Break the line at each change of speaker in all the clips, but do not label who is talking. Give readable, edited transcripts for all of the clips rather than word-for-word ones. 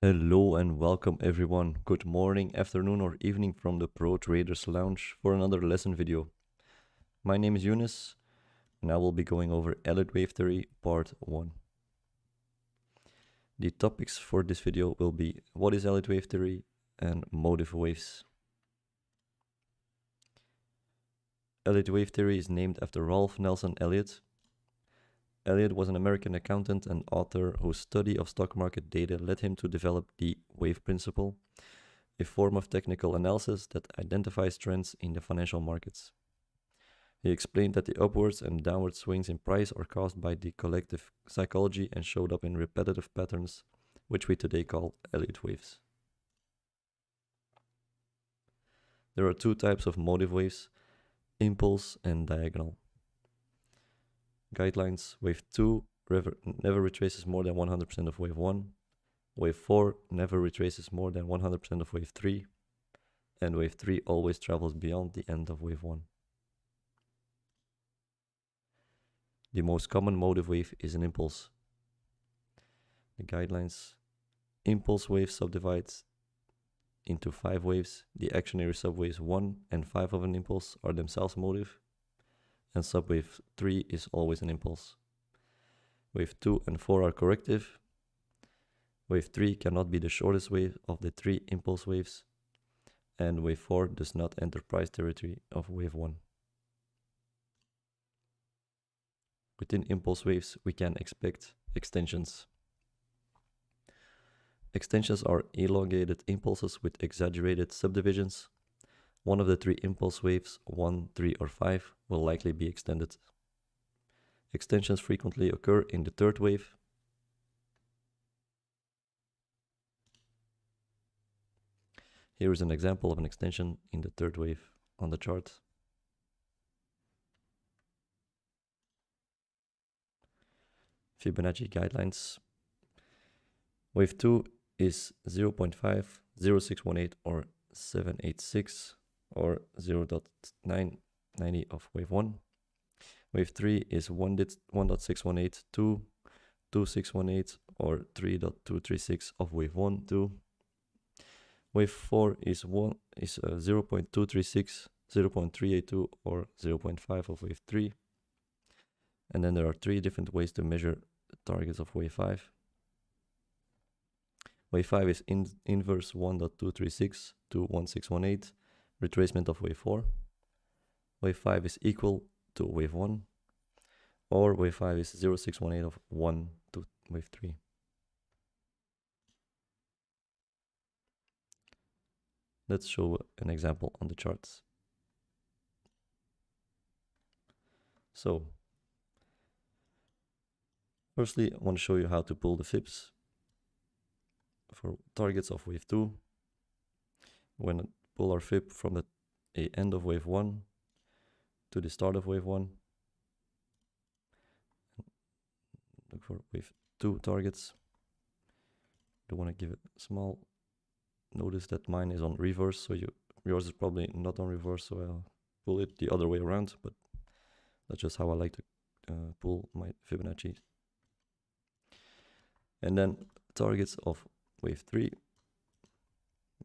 Hello and welcome everyone. Good morning, afternoon or evening from the Pro Traders Lounge for another lesson video. My name is Yunus and I will be going over Elliott wave theory part 1. The topics for this video will be what is Elliott wave theory and motive waves. Elliott wave theory is named after Ralph Nelson Elliott. Elliott was an American accountant and author whose study of stock market data led him to develop the wave principle, a form of technical analysis that identifies trends in the financial markets. He explained that the upwards and downward swings in price are caused by the collective psychology and showed up in repetitive patterns, which we today call Elliott waves. There are two types of motive waves, impulse and diagonal. Guidelines: wave 2 never retraces more than 100% of wave 1, wave 4 never retraces more than 100% of wave 3, and wave 3 always travels beyond the end of wave 1. The most common motive wave is an impulse. The guidelines: impulse wave subdivides into 5 waves. The actionary subwaves 1 and 5 of an impulse are themselves motive, and subwave 3 is always an impulse. Wave 2 and 4 are corrective. Wave 3 cannot be the shortest wave of the 3 impulse waves, and wave 4 does not enter price territory of wave 1. Within impulse waves, we can expect extensions. Extensions are elongated impulses with exaggerated subdivisions. One of the 3 impulse waves, 1, 3, or 5, will likely be extended. Extensions frequently occur in the 3rd wave. Here is an example of an extension in the 3rd wave on the chart. Fibonacci guidelines. Wave 2 is 0.5, 0.618 or 786 or 0.990 of wave 1. Wave 3 is 1.618, 2, 2.618 or 3.236 of wave 1, 2. Wave 4 is 0.236, 0.382 or 0.5 of wave 3. And then there are 3 different ways to measure the targets of wave 5. Wave 5 is inverse 1.236 to 1.618, retracement of wave 4. Wave 5 is equal to wave 1, or wave 5 is 0.618 of 1 to wave 3. Let's show an example on the charts. So, firstly, I want to show you how to pull the fibs for targets of wave 2. We're going to pull our fib from the end of wave 1 to the start of wave 1. Look for wave 2 targets. I want to give it small. Notice that mine is on reverse, so yours is probably not on reverse, so I'll pull it the other way around, but that's just how I like to pull my Fibonacci. And then targets of wave 3.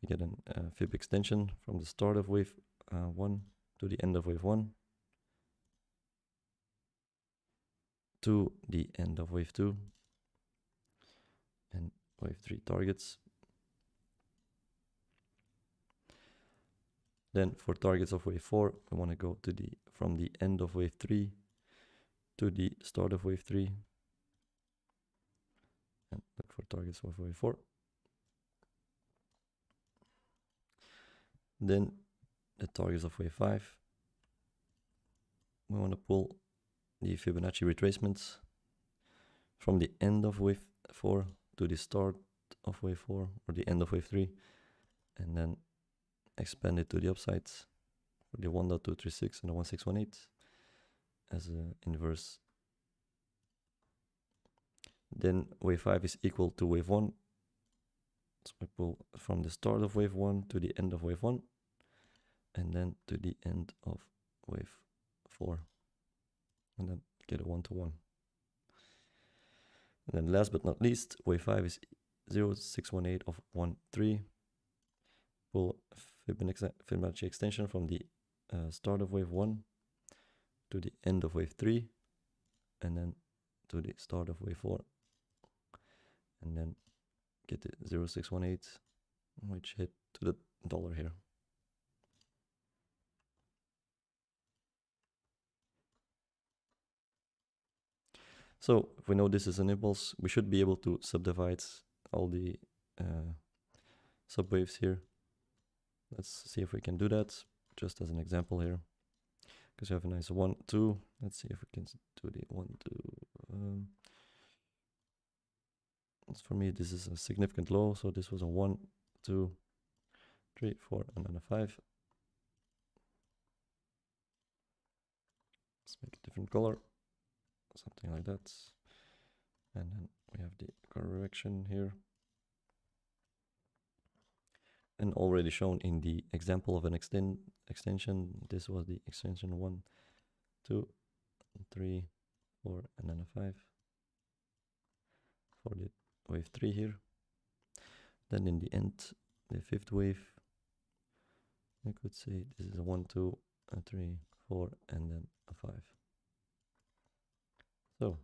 We get a fib extension from the start of wave 1 to the end of wave 1 to the end of wave 2 and wave 3 targets. Then for targets of wave 4, we want to go to from the end of wave 3 to the start of wave 3 and look for targets of wave 4. Then the targets of wave 5, we want to pull the Fibonacci retracements from the end of wave 4 to the start of wave 4 or the end of wave 3, and then expand it to the upsides for the 1.236 and the 1.618 as an inverse. Then wave 5 is equal to wave 1, so I pull from the start of wave 1 to the end of wave 1 and then to the end of wave 4 and then get a 1-to-1. And then last but not least, wave 5 is 0618 of 1, 3. Pull Fibonacci extension from the start of wave 1 to the end of wave 3, and then to the start of wave 4, and then get the 0618, which hit to the dollar here. So if we know this is an impulse, we should be able to subdivide all the subwaves here. Let's see if we can do that, just as an example here. Because you have a nice 1, 2. Let's see if we can do the 1, 2. For me, this is a significant low, so this was a 1, 2, 3, 4, and then a 5. Let's make a different color, something like that. And then we have the correction here. And already shown in the example of an extension, this was the extension 1, 2, 3, 4, and then a 5 for the wave 3 here. Then in the end, the fifth wave, I could say this is a 1, 2, a 3, 4, and then a 5. So,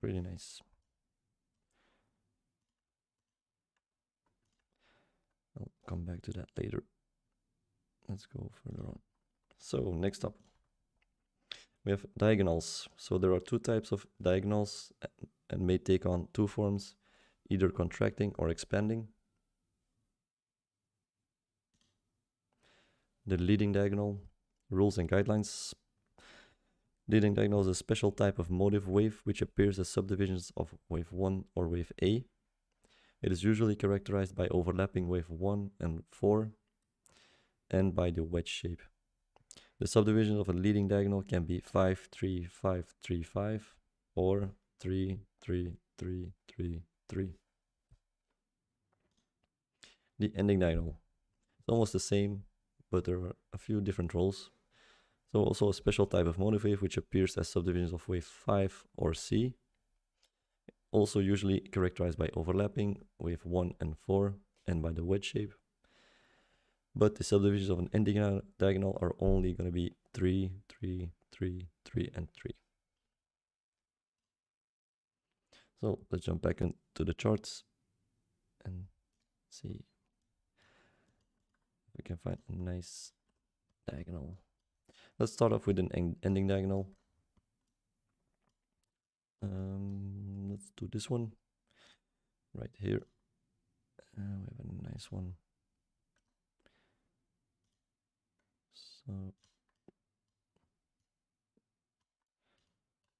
pretty nice. I'll come back to that later. Let's go further on. So, next up, we have diagonals. So there are two types of diagonals and may take on two forms, either contracting or expanding. The leading diagonal, rules and guidelines. Leading diagonal is a special type of motive wave which appears as subdivisions of wave 1 or wave A. It is usually characterized by overlapping wave 1 and 4 and by the wedge shape. The subdivision of a leading diagonal can be 5, 3, 5, 3, 5 or 3, 3, 3, 3, 3. The ending diagonal. It's almost the same, but there are a few different roles. So also a special type of motive wave which appears as subdivisions of wave 5 or C. Also usually characterized by overlapping wave 1 and 4 and by the wedge shape. But the subdivisions of an ending diagonal are only going to be 3, 3, 3, 3, and 3. So let's jump back into the charts and see if we can find a nice diagonal. Let's start off with an ending diagonal. Let's do this one right here. We have a nice one. So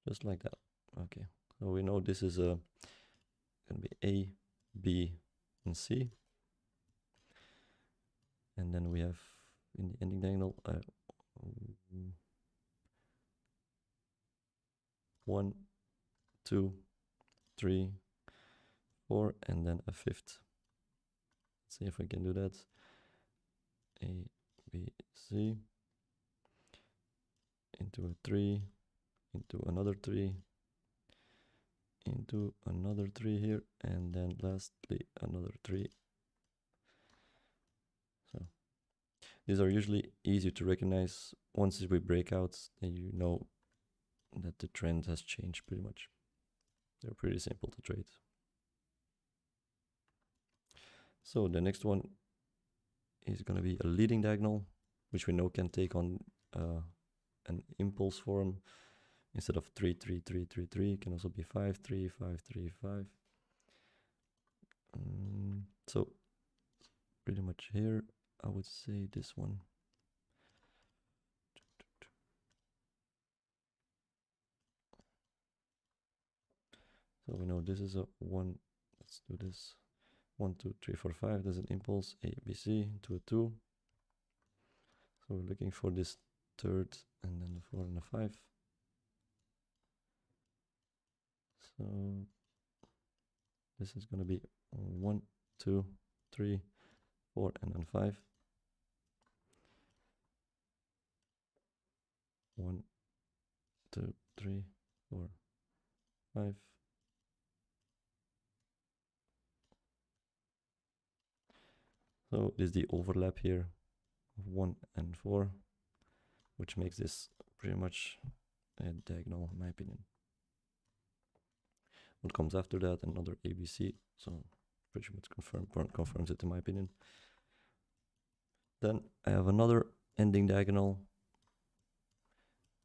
just like that. Okay. So we know this is going to be A, B, and C. And then we have in the ending diagonal 1, 2, 3, 4, and then a fifth. Let's see if we can do that. A, B, C, into a 3, into another 3, into another 3 here, and then lastly another 3. So these are usually easy to recognize. Once we break out, then you know that the trend has changed pretty much. They're pretty simple to trade. So the next one is going to be a leading diagonal, which we know can take on an impulse form. Instead of 3, 3, 3, 3, 3, it can also be 5, 3, 5, 3, 5. So pretty much here, I would say this one. So we know this is a 1. Let's do this. 1, 2, 3, 4, 5. There's an impulse A, B, C to a 2. So we're looking for this third and then the 4 and the 5. So this is going to be 1, 2, 3, 4, and then 5. 1, 2, 3, 4, 5. So this is the overlap here of 1 and 4, which makes this pretty much a diagonal in my opinion. What comes after that? Another ABC, so pretty much confirms it in my opinion. Then I have another ending diagonal,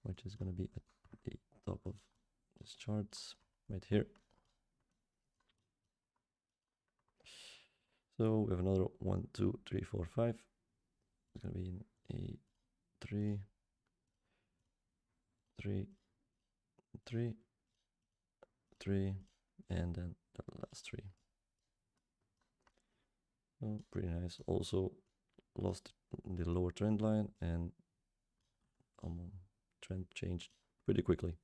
which is going to be at the top of this chart, right here. So we have another 1, 2, 3, 4, 5. It's going to be in a 3, 3, 3, 3, and then the last 3. Oh, pretty nice. Also lost the lower trend line, and trend changed pretty quickly.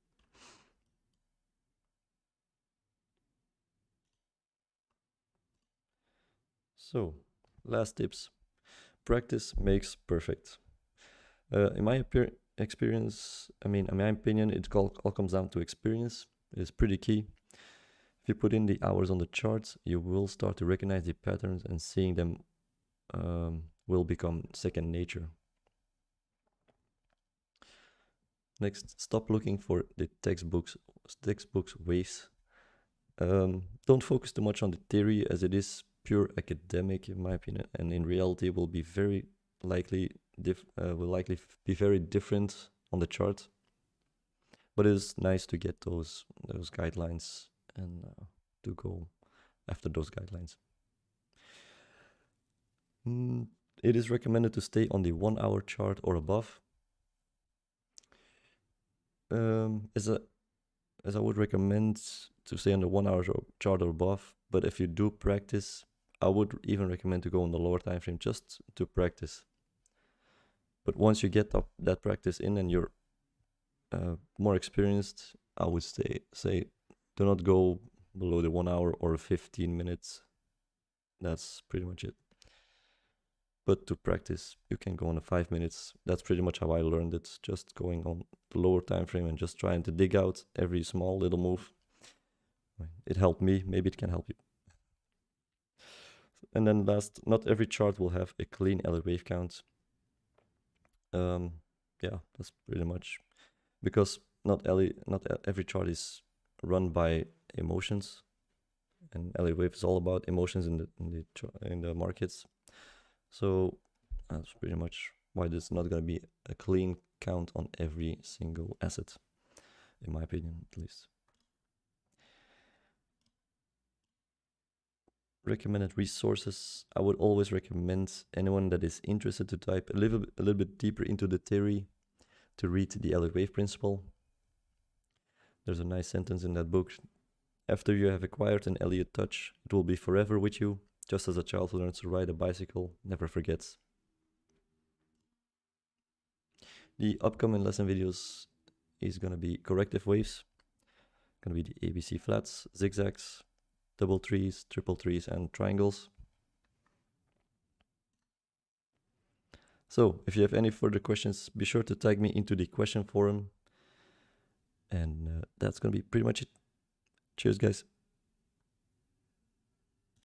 So, last tips. Practice makes perfect. In my experience, in my opinion, it all comes down to experience. It's pretty key. If you put in the hours on the charts, you will start to recognize the patterns, and seeing them will become second nature. Next, stop looking for the textbooks waves. Don't focus too much on the theory, as it is pure academic in my opinion, and in reality will be very likely be very different on the chart. But it is nice to get those guidelines and to go after those guidelines. It is recommended to stay on the 1 hour chart or above. As I would recommend to stay on the 1 hour chart or above, but if you do practice, I would even recommend to go on the lower time frame just to practice. But once you get that practice in and you're more experienced, I would say do not go below the 1 hour or 15 minutes. That's pretty much it. But to practice, you can go on the 5 minutes. That's pretty much how I learned it, just going on the lower time frame and just trying to dig out every small little move. It helped me, maybe it can help you. And then last, not every chart will have a clean Elliott wave count. Yeah, that's pretty much, because not every chart is run by emotions, and Elliott wave is all about emotions in the markets. So that's pretty much why there's not going to be a clean count on every single asset, in my opinion, at least. Recommended resources. I would always recommend anyone that is interested to dive a little bit deeper into the theory to read the Elliott wave principle. There's a nice sentence in that book. After you have acquired an Elliott touch, it will be forever with you, just as a child who learns to ride a bicycle never forgets. The upcoming lesson videos is going to be corrective waves, going to be the ABC flats, zigzags, double trees, triple trees, and triangles. So if you have any further questions, be sure to tag me into the question forum. And that's going to be pretty much it. Cheers, guys.